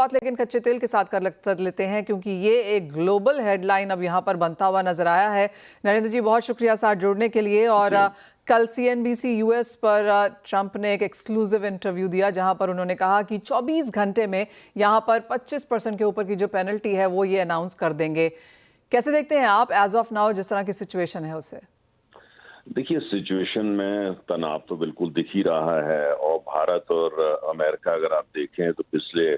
शुरुआत लेकिन कच्चे तेल के साथ कर लेते हैं, क्योंकि ये एक ग्लोबल हेडलाइन अब यहाँ पर बनता हुआ नजर आया है। नरेंद्र जी, बहुत शुक्रिया साथ जुड़ने के लिए। और कल CNBC US पर ट्रंप ने एक एक्सक्लूसिव इंटरव्यू दिया, जहां पर उन्होंने कहा कि 24 घंटे में यहाँ पर 25% के ऊपर की जो पेनल्टी है वो ये अनाउंस कर देंगे। कैसे देखते हैं आप एज ऑफ नाउ जिस तरह की सिचुएशन है उसे? देखिए, सिचुएशन में तनाव तो बिल्कुल दिख ही रहा है। और भारत और अमेरिका अगर आप देखें तो पिछले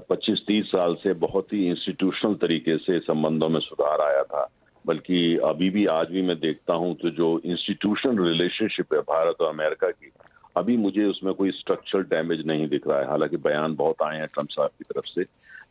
25-30 साल से बहुत ही इंस्टीट्यूशनल तरीके से संबंधों में सुधार आया था। बल्कि अभी भी आज भी मैं देखता हूं तो जो इंस्टीट्यूशनल रिलेशनशिप है भारत और अमेरिका की, अभी मुझे उसमें कोई स्ट्रक्चरल डैमेज नहीं दिख रहा है। हालांकि बयान बहुत आए हैं ट्रंप साहब की तरफ से,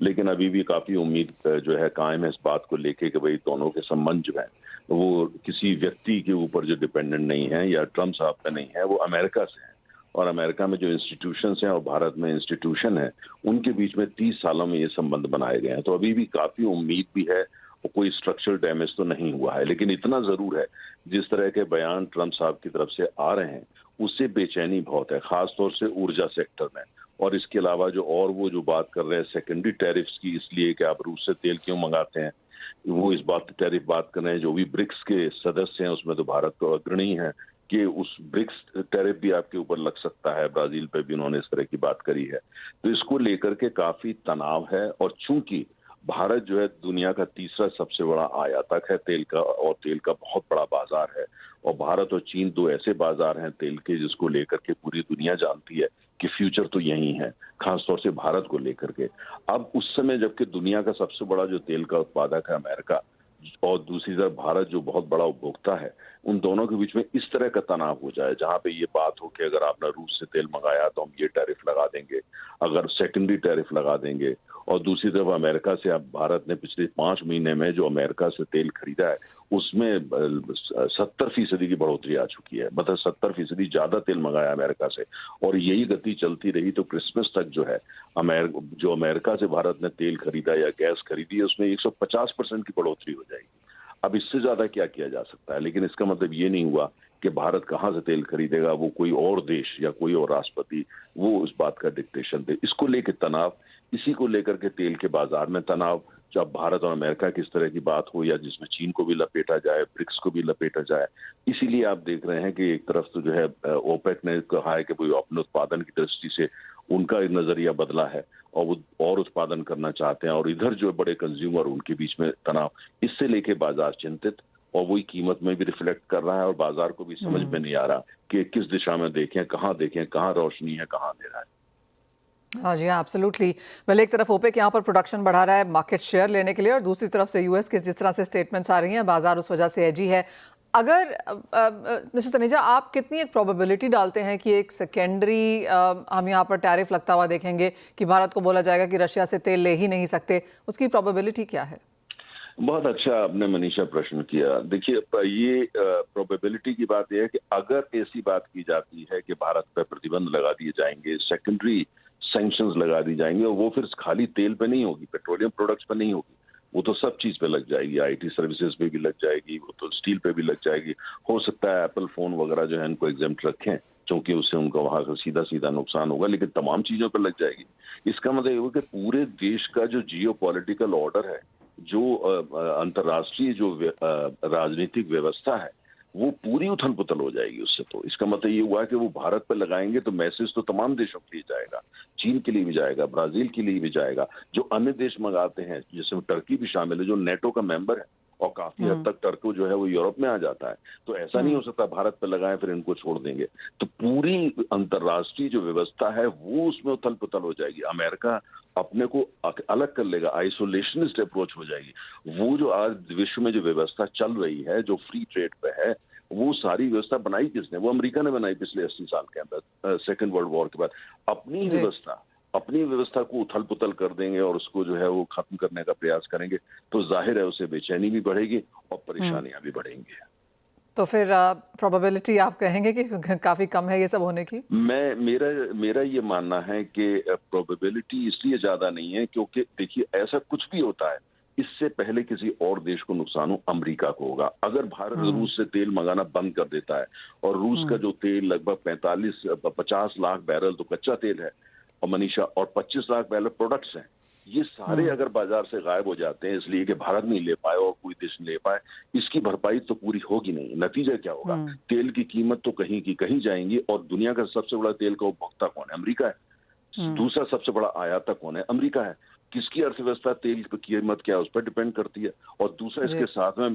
लेकिन अभी भी काफी उम्मीद जो है कायम है इस बात को लेके कि भाई दोनों के संबंध जो है वो किसी व्यक्ति के ऊपर जो डिपेंडेंट नहीं है या ट्रंप साहब का नहीं है, वो अमेरिका से है। और अमेरिका में जो इंस्टीट्यूशंस हैं और भारत में इंस्टीट्यूशन है, उनके बीच में 30 सालों में ये संबंध बनाए गए हैं। तो अभी भी काफी उम्मीद भी है और कोई स्ट्रक्चरल डैमेज तो नहीं हुआ है। लेकिन इतना जरूर है, जिस तरह के बयान ट्रंप साहब की तरफ से आ रहे हैं उससे बेचैनी बहुत है, खासतौर से ऊर्जा सेक्टर में। और इसके अलावा वो जो बात कर रहे हैं सेकेंडरी टैरिफ्स की, इसलिए कि आप रूस से तेल क्यों मंगाते हैं, वो इस टैरिफ बात कर रहे हैं। जो भी ब्रिक्स के सदस्य हैं उसमें तो भारत तो अग्रणी है कि उस ब्रिक्स टैरिफ भी आपके ऊपर लग सकता है। ब्राजील पे भी उन्होंने इस तरह की बात करी है। तो इसको लेकर के काफी तनाव है। और चूंकि भारत जो है दुनिया का तीसरा सबसे बड़ा आयातक है तेल का, और तेल का बहुत बड़ा बाजार है। और भारत और चीन दो ऐसे बाजार हैं तेल के जिसको लेकर के पूरी दुनिया जानती है कि फ्यूचर तो यही है, खासतौर से भारत को लेकर के। अब उस समय जबकि दुनिया का सबसे बड़ा जो तेल का उत्पादक है अमेरिका, और दूसरी तरफ भारत जो बहुत बड़ा उपभोक्ता है, उन दोनों के बीच में इस तरह का तनाव हो जाए जहां पे ये बात हो कि अगर आपने रूस से तेल मंगाया तो हम ये टैरिफ लगा देंगे, अगर सेकेंडरी टैरिफ लगा देंगे। और दूसरी तरफ अमेरिका से अब भारत ने पिछले 5 महीने में जो अमेरिका से तेल खरीदा है उसमें 70% की बढ़ोतरी आ चुकी है। मतलब 70% ज्यादा तेल मंगाया अमेरिका से। और यही गति चलती रही तो क्रिसमस तक जो है जो अमेरिका से भारत ने तेल खरीदा या गैस खरीदी है उसमें 150% की बढ़ोतरी हो जाएगी। अब इससे ज्यादा क्या किया जा सकता है? लेकिन इसका मतलब ये नहीं हुआ कि भारत कहां से तेल खरीदेगा, वो कोई और देश या कोई और राष्ट्रपति वो उस बात का डिक्टेशन दे। इसको लेकर तनाव, इसी को लेकर के तेल के बाजार में तनाव, जब भारत और अमेरिका की इस तरह की बात हो या जिसमें चीन को भी लपेटा जाए, ब्रिक्स को भी लपेटा जाए। इसीलिए आप देख रहे हैं कि एक तरफ तो जो है ओपेक ने कहा है कि वो अपने उत्पादन की दृष्टि से उनका नजरिया बदला है और वो और उत्पादन करना चाहते हैं। और इधर जो बड़े कंज्यूमर उनके बीच में तनाव, इससे लेके बाजार चिंतित, और वही कीमत में भी रिफ्लेक्ट कर रहा है। और बाजार को भी समझ में नहीं आ रहा कि किस दिशा में देखें, कहाँ रोशनी है, कहाँ अंधेरा है। हाँ जी, हाँ, एब्सोल्युटली। वेल, एक तरफ ओपेक यहाँ पर प्रोडक्शन बढ़ा रहा है मार्केट शेयर लेने के लिए, और दूसरी तरफ से US के जिस तरह से स्टेटमेंट्स आ रही हैं, बाजार उस वजह से एजी है। अगर मिस्टर तनेजा, आप कितनी एक प्रोबेबिलिटी डालते हैं कि एक सेकेंडरी हम यहाँ पर टैरिफ लगता हुआ देखेंगे कि भारत को बोला जाएगा कि रशिया से तेल ले ही नहीं सकते, उसकी प्रोबेबिलिटी क्या है? बहुत अच्छा आपने मनीषा प्रश्न किया। देखिए, ये प्रोबेबिलिटी की बात यह है कि अगर ऐसी बात की जाती है कि भारत पर प्रतिबंध लगा दिए जाएंगे, सेकेंडरी सैंक्शंस लगा दी जाएंगे, और वो फिर खाली तेल पे नहीं होगी, पेट्रोलियम प्रोडक्ट्स पे नहीं होगी, वो तो सब चीज पे लग जाएगी। IT सर्विसेज पे भी लग जाएगी, वो तो स्टील पे भी लग जाएगी। हो सकता है एप्पल फोन वगैरह जो है इनको एग्जेम्प्ट रखें क्योंकि उससे उनका वहां का सीधा सीधा नुकसान होगा, लेकिन तमाम चीजों पर लग जाएगी। इसका मतलब ये कि पूरे देश का जो जियोपॉलिटिकल ऑर्डर है, जो अंतर्राष्ट्रीय जो राजनीतिक व्यवस्था है, वो पूरी उथल पुथल हो जाएगी उससे। तो इसका मतलब ये हुआ कि वो भारत पर लगाएंगे तो मैसेज तो तमाम देशों के लिए जाएगा, चीन के लिए भी जाएगा, ब्राजील के लिए भी जाएगा, जो अन्य देश मंगाते हैं जिसमें टर्की भी शामिल है जो नेटो का मेंबर है, और काफी हद तक टर्की जो है वो यूरोप में आ जाता है। तो ऐसा नहीं हो सकता भारत पर लगाएं फिर इनको छोड़ देंगे। तो पूरी अंतर्राष्ट्रीय जो व्यवस्था है वो उसमें उथल पुथल हो जाएगी। अमेरिका अपने को अलग कर लेगा, आइसोलेशनिस्ट अप्रोच हो जाएगी। वो जो आज विश्व में जो व्यवस्था चल रही है, जो फ्री ट्रेड पे है, वो सारी व्यवस्था बनाई किसने? वो अमेरिका ने बनाई पिछले 80 साल के अंदर, सेकेंड वर्ल्ड वॉर के बाद। अपनी व्यवस्था को उथल पुथल कर देंगे और उसको जो है वो खत्म करने का प्रयास करेंगे, तो जाहिर है उसे बेचैनी भी बढ़ेगी और परेशानियां भी बढ़ेंगी। तो फिर प्रोबेबिलिटी आप कहेंगे कि काफी कम है ये सब होने की? मेरा ये मानना है कि प्रोबेबिलिटी इसलिए ज्यादा नहीं है क्योंकि देखिए, ऐसा कुछ भी होता है इससे पहले किसी और देश को नुकसान हो, अमेरिका को होगा। अगर भारत रूस से तेल मंगाना बंद कर देता है, और रूस का जो तेल लगभग 50 लाख बैरल तो कच्चा तेल है, और मनीषा, और 25 लाख पहले प्रोडक्ट्स हैं, ये सारे अगर बाजार से गायब हो जाते हैं इसलिए कि भारत नहीं ले पाए और कोई देश नहीं ले पाए, इसकी भरपाई तो पूरी होगी नहीं। नतीजा क्या होगा? तेल की कीमत तो कहीं की कहीं जाएंगी, और दुनिया का सबसे बड़ा तेल का उपभोक्ता कौन है? अमेरिका है। दूसरा सबसे बड़ा आयातक कौन है? अमेरिका है। किसकी अर्थव्यवस्था तेल की कीमत क्या है उस पर डिपेंड करती है। और दूसरा इसके साथ में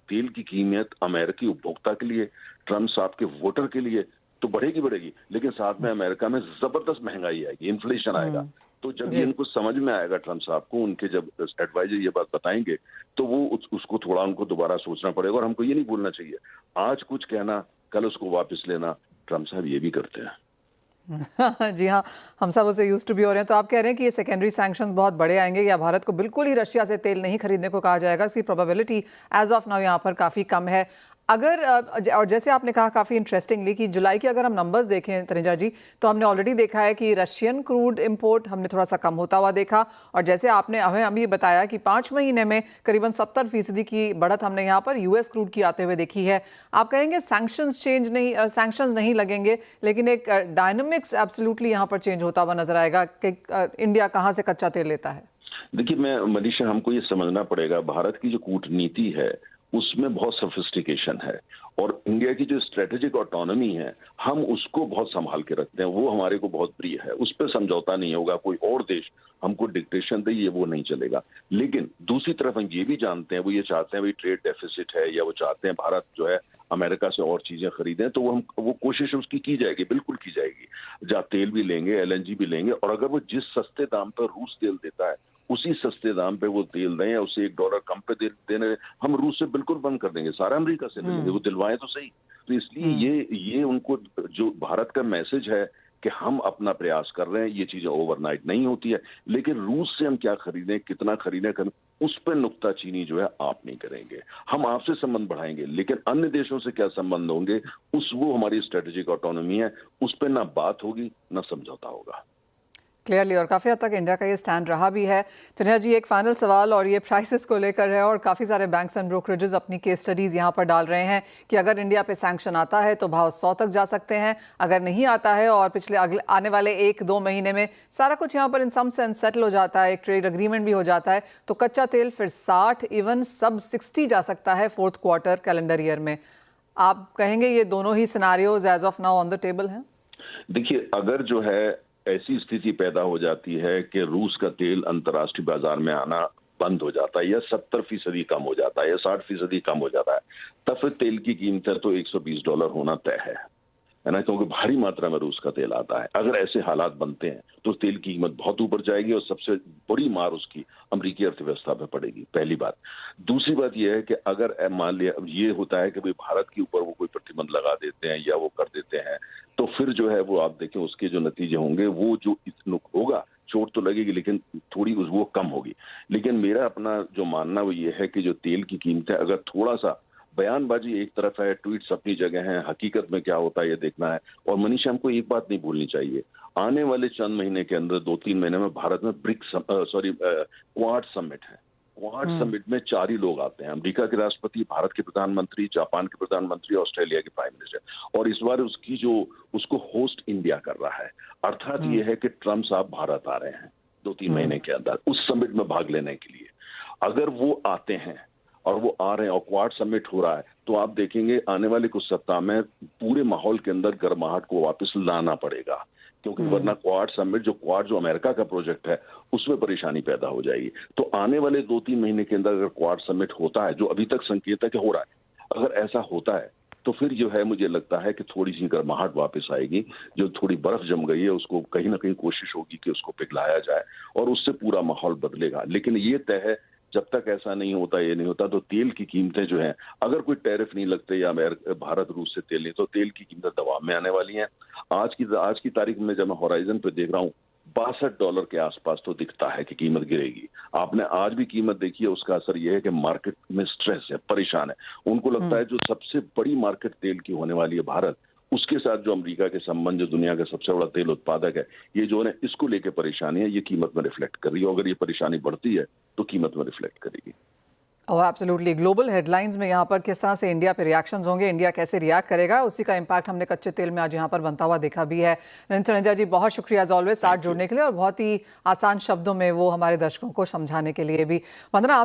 तेल की कीमत अमेरिकी उपभोक्ता के लिए, ट्रम्प साहब के वोटर के लिए तो बढ़ेगी, लेकिन साथ में अमेरिका में जबरदस्त महंगाई आएगी, इन्फ्लेशन आएगा। तो जब ये इनको समझ में आएगा, ट्रम्प साहब को, उनके जब एडवाइजर ये बात बताएंगे, तो वो उसको थोड़ा उनको दोबारा सोचना पड़ेगा। और हमको ये नहीं बोलना चाहिए आज कुछ कहना, कल उसको वापस लेना। ट्रम्प साहब ये भी करते हैं। जी हाँ, हम सब उसे यूज्ड टू बी हो रहे हैं। तो आप कह रहे हैं कि ये सेकेंडरी सैंक्शंस बहुत बड़े आएंगे या भारत को बिल्कुल ही रशिया से तेल नहीं खरीदने को कहा जाएगा? इसकी प्रोबेबिलिटी एज ऑफ नाउ यहाँ पर काफ़ी कम है। अगर और जैसे आपने कहा काफ़ी इंटरेस्टिंगली कि जुलाई के अगर हम नंबर्स देखें तनुजा जी, तो हमने ऑलरेडी देखा है कि रशियन क्रूड इंपोर्ट हमने थोड़ा सा कम होता हुआ देखा, और जैसे आपने हमें अभी बताया कि 5 महीने में करीबन 70% की बढ़त हमने यहाँ पर यूएस क्रूड की आते हुए देखी है। आप कहेंगे सैंक्शंस नहीं लगेंगे, लेकिन एक डायनामिक्स एब्सोल्युटली यहाँ पर चेंज होता हुआ नजर आएगा कि इंडिया कहाँ से कच्चा तेल लेता है। देखिए मनीषा, हमको ये समझना पड़ेगा, भारत की जो कूटनीति है उसमें बहुत सोफिस्टिकेशन है, और इंडिया की जो स्ट्रेटेजिक ऑटोनॉमी है हम उसको बहुत संभाल के रखते हैं, वो हमारे को बहुत प्रिय है। उस पर समझौता नहीं होगा। कोई और देश हमको डिक्टेशन दे, ये वो नहीं चलेगा। लेकिन दूसरी तरफ हम ये भी जानते हैं, वो ये चाहते हैं भाई ट्रेड डेफिसिट है, या वो चाहते हैं भारत जो है अमेरिका से और चीजें खरीदें, तो वो कोशिश उसकी की जाएगी, बिल्कुल की जाएगी। जहाँ तेल भी लेंगे, एलएनजी भी लेंगे, और अगर वो जिस सस्ते दाम पर रूस तेल देता है उसी सस्ते दाम पे वो तेल दें, या उसे $1 कम पे देने, हम रूस से बिल्कुल बंद कर देंगे, सारा अमेरिका से लेंगे, वो दिलवाएं तो सही। तो इसलिए ये उनको जो भारत का मैसेज है कि हम अपना प्रयास कर रहे हैं, ये चीजें ओवरनाइट नहीं होती है, लेकिन रूस से हम क्या खरीदें, कितना खरीदें, उस पर नुक्ताचीनी जो है आप नहीं करेंगे। हम आपसे संबंध बढ़ाएंगे, लेकिन अन्य देशों से क्या संबंध होंगे, वो हमारी स्ट्रेटेजिक ऑटोनॉमी है, उस पर ना बात होगी ना समझौता होगा। क्लियरली, और काफ़ी हद तक इंडिया का ये स्टैंड रहा भी है। तनुजा जी, एक फाइनल सवाल, और ये प्राइसेस को लेकर है, और काफ़ी सारे बैंक्स एंड ब्रोकरेजेस अपनी केस स्टडीज़ यहाँ पर डाल रहे हैं कि अगर इंडिया पे सैंक्शन आता है तो भाव 100 तक जा सकते हैं, अगर नहीं आता है और आने वाले 1-2 महीने में सारा कुछ यहाँ पर इन सम सेंस सेटल हो जाता है, एक ट्रेड एग्रीमेंट भी हो जाता है, तो कच्चा तेल फिर 60 इवन सब 60 जा सकता है 4th क्वार्टर कैलेंडर ईयर में। आप कहेंगे ये दोनों ही scenarios as of now on the table हैं? देखिए, अगर जो है ऐसी स्थिति पैदा हो जाती है कि रूस का तेल अंतर्राष्ट्रीय बाजार में आना बंद हो जाता है, या 70% कम हो जाता है, या 60% कम हो जाता है, तब फिर तेल की कीमत तो $120 होना तय है ना, क्योंकि भारी मात्रा में रूस का तेल आता है। अगर ऐसे हालात बनते हैं तो तेल की कीमत बहुत ऊपर जाएगी, और सबसे बड़ी मार उसकी अमेरिकी अर्थव्यवस्था पे पड़ेगी, पहली बात। दूसरी बात यह है कि अगर मान लिया ये होता है कि भाई भारत के ऊपर वो कोई प्रतिबंध लगा देते हैं या वो कर देते हैं, तो फिर जो है वो आप देखें उसके जो नतीजे होंगे, वो जो होगा, चोट तो लगेगी लेकिन थोड़ी वो कम होगी। लेकिन मेरा अपना जो मानना वो ये है कि जो तेल की कीमतें, अगर थोड़ा सा बयानबाजी एक तरफ है, ट्वीट्स अपनी जगह हैं, हकीकत में क्या होता है ये देखना है। और मनीषा, हमको एक बात नहीं भूलनी चाहिए, आने वाले चंद महीने के अंदर 2-3 महीने में भारत में क्वाड समिट है। क्वाड समिट में 4 ही लोग आते हैं, अमेरिका के राष्ट्रपति, भारत के प्रधानमंत्री, जापान के प्रधानमंत्री, ऑस्ट्रेलिया के प्राइम मिनिस्टर, और इस बार उसको होस्ट इंडिया कर रहा है। अर्थात ये है कि ट्रम्प साहब भारत आ रहे हैं 2-3 महीने के अंदर उस समिट में भाग लेने के लिए। अगर वो आते हैं और वो आ रहे हैं और क्वाड समिट हो रहा है, तो आप देखेंगे आने वाले कुछ सप्ताह में पूरे माहौल के अंदर गर्माहट को वापस लाना पड़ेगा, क्योंकि वरना क्वाड समिट जो अमेरिका का प्रोजेक्ट है उसमें परेशानी पैदा हो जाएगी। तो आने वाले 2-3 महीने के अंदर अगर क्वाड समिट होता है, जो अभी तक संकेत है कि हो रहा है, अगर ऐसा होता है तो फिर जो है मुझे लगता है कि थोड़ी सी गर्माहट वापस आएगी। जो थोड़ी बर्फ जम गई है उसको कहीं ना कहीं कोशिश होगी कि उसको पिघलाया जाए, और उससे पूरा माहौल बदलेगा। लेकिन ये तय है, जब तक ऐसा नहीं होता, ये नहीं होता, तो तेल की कीमतें जो हैं, अगर कोई टैरिफ नहीं लगते या भारत रूस से तेल नहीं, तो तेल की कीमतें दबाव में आने वाली हैं। आज की तारीख में जब मैं होराइजन पे देख रहा हूँ, $62 के आसपास तो दिखता है कि कीमत गिरेगी। आपने आज भी कीमत देखी है, उसका असर यह है कि मार्केट में स्ट्रेस है, परेशान है। उनको लगता है जो सबसे बड़ी मार्केट तेल की होने वाली है भारत, उसके साथ जो अमेरिका के संबंध, जो दुनिया का सबसे बड़ा तेल उत्पादक है, ये जो है इसको लेके परेशानी है, ये कीमत में रिफ्लेक्ट कर रही है। अगर ये परेशानी बढ़ती है तो कीमत में रिफ्लेक्ट करेगी। और एब्सोल्युटली ग्लोबल हेडलाइंस में यहाँ पर किस तरह से इंडिया पे रिएक्शंस होंगे, इंडिया कैसे रिएक्ट करेगा, उसी का इम्पैक्ट हमने कच्चे तेल में आज यहाँ पर बनता हुआ देखा भी है। नरेंद्र तनेजा जी, बहुत शुक्रिया एज ऑलवेज साथ जुड़ने के लिए और बहुत ही आसान शब्दों में वो हमारे दर्शकों को समझाने के लिए भी। वंदना, आपसे